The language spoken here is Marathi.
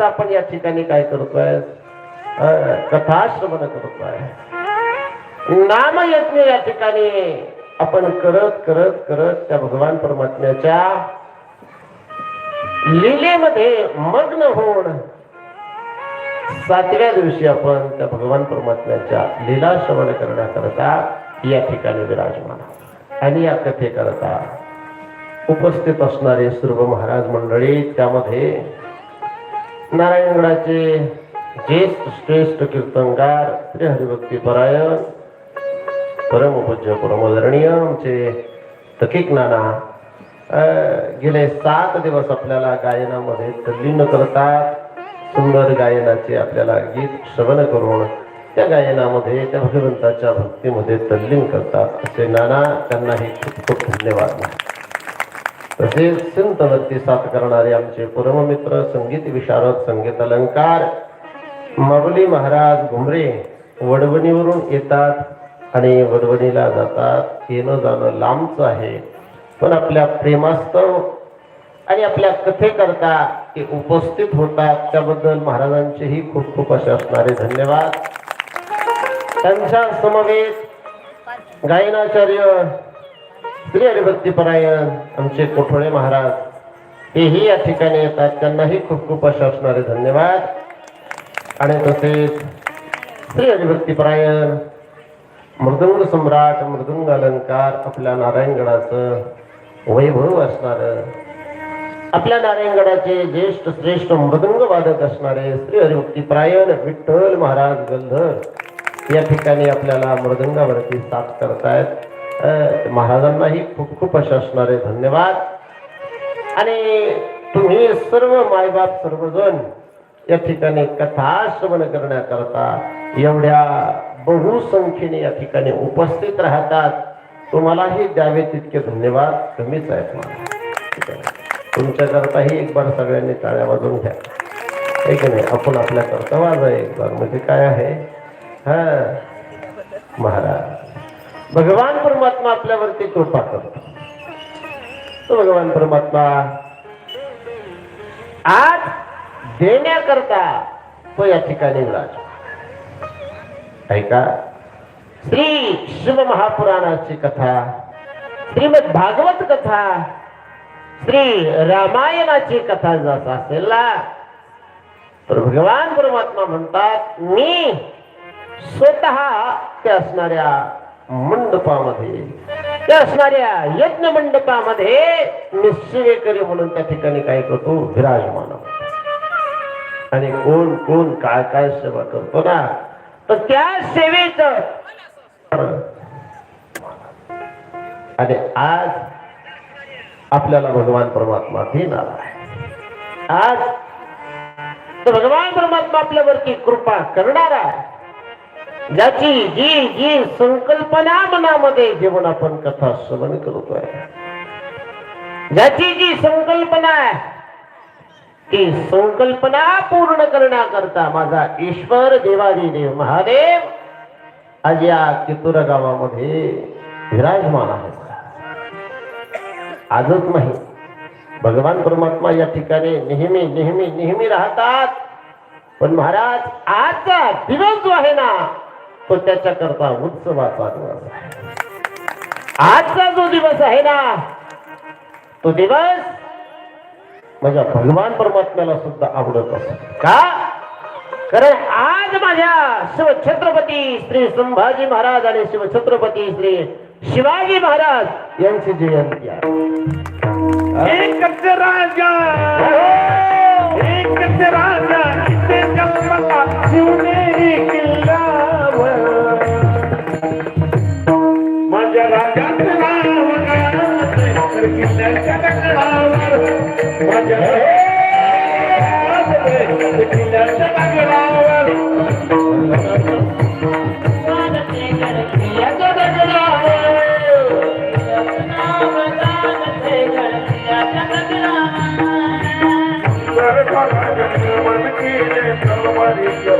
आपण या ठिकाणी काय करतोय? कथाश्रवण करतोय, नामयज्ञ या ठिकाणी आपण करत करत करत त्या भगवान परमात्म्याच्या लीलेमध्ये मग्न होऊन 7व्या दिवशी आपण त्या भगवान परमात्म्याच्या लीला श्रवण करण्याकरता या ठिकाणी विराजमान. आणि या कथेकरता उपस्थित असणारे सर्व महाराज मंडळी, त्यामध्ये नारायणगडाचे ज्येष्ठ श्रेष्ठ कीर्तनकार श्री हरिभक्ती परायण परमपूज्य परमोदरणीय आमचे तकिक नाना गेले 7 दिवस आपल्याला गायनामध्ये तल्लीन करतात. सुंदर गायनाचे आपल्याला गीत श्रवण करून त्या गायनामध्ये त्या भगवंताच्या भक्तीमध्ये तल्लीन करतात. असे नाना, त्यांनाही खूप खूप धन्यवाद. तसेच संतवरती साथ करणारे आमचे परममित्र संगीत विशारद संगीत अलंकार माऊली महाराज घुमरे वडवणीवरून येतात आणि वडवणीला जातात. येणं जाणं लांबच आहे, पण आपल्या प्रेमास्तव आणि आपल्या कथेकरता ते उपस्थित होतात. त्याबद्दल महाराजांचेही खूप खूप असे असणारे धन्यवाद. त्यांच्या समवेत गायनाचार्य श्री हरिभक्ती परायण आमचे कोठोळे महाराज हेही या ठिकाणी येतात. त्यांनाही खूप खूप असे असणारे धन्यवाद. आणि तसेच श्री हरिभक्ती परायण मृदंग सम्राट मृदंग अलंकार आपल्या नारायणगडाचं वैभव असणार, आपल्या नारायणगडाचे ज्येष्ठ श्रेष्ठ मृदंग वादक असणारे श्री हरिभक्ती परायण विठ्ठल महाराज गलधर या ठिकाणी आपल्याला मृदंगावरती साथ करतायत. महाराजांनाही खूप खूप असे असणारे धन्यवाद. आणि तुम्ही सर्व मायबाप सर्वजण या ठिकाणी कथा श्रवण करण्याकरता एवढ्या बहुसंख्येने या ठिकाणी उपस्थित राहतात. तुम्हालाही द्यावे तितके धन्यवाद कमीच आहेत. मला तुमच्याकरताही एक बार सगळ्यांनी टाळ्या वाजवून घ्या, आहे की नाही? आपण आपल्या करता वाजा एक बार. म्हणजे काय आहे, महाराज भगवान परमात्मा आपल्यावरती कृपा करतो. तो भगवान परमात्मा आज देण्याकरता तो या ठिकाणी विराज. ऐका, श्री शिव महापुराणाची कथा, श्रीमद भागवत कथा, श्री रामायणाची कथा जर असेल ना, तर भगवान परमात्मा म्हणतात मी स्वतः त्या असणाऱ्या मंडपामध्ये, त्या असणाऱ्या यज्ञ मंडपामध्ये निश्चयकरी म्हणून त्या ठिकाणी काय करतो, विराजमान. आणि कोण कोण काय काय सेवा करतो ना, तर त्या सेवेच. आणि आज आपल्याला भगवान परमात्मा देणार आहे. आज तो भगवान परमात्मा आपल्यावरती कृपा करणार आहे. ज्याची जी जी संकल्पना मनामध्ये जेवण आपण कथा श्रवण करतोय, ज्याची जी संकल्पना आहे ती संकल्पना पूर्ण करण्याकरता माझा ईश्वर देवादिदेव महादेव आज या कितूर गावामध्ये विराजमान आहे. आजच नाही, भगवान परमात्मा या ठिकाणी नेहमी नेहमी नेहमी राहतात. पण महाराज आजचा दिवस जो आहे ना, तो त्याच्याकरता उत्सवाचा दिवस आहे. आजचा जो दिवस आहे ना, तो दिवस माझ्या भगवान परमात्म्याला सुद्धा आवडत असतो. का? कारण आज माझ्या शिवछत्रपती श्री संभाजी महाराज आणि शिवछत्रपती श्री शिवाजी महाराज यांची जयंती आहे. एकच राजा, एकच राजा, इथे जन्मला शिवनेरी किल्ल्यावर. माझ्या राजाचं नाव गाजते किल्ल्याच्या दगडावर. माझ्या किल्ल्याच्या दगडावर, किल्ल्याच्या दगडावर. मन केले तलवारीच्या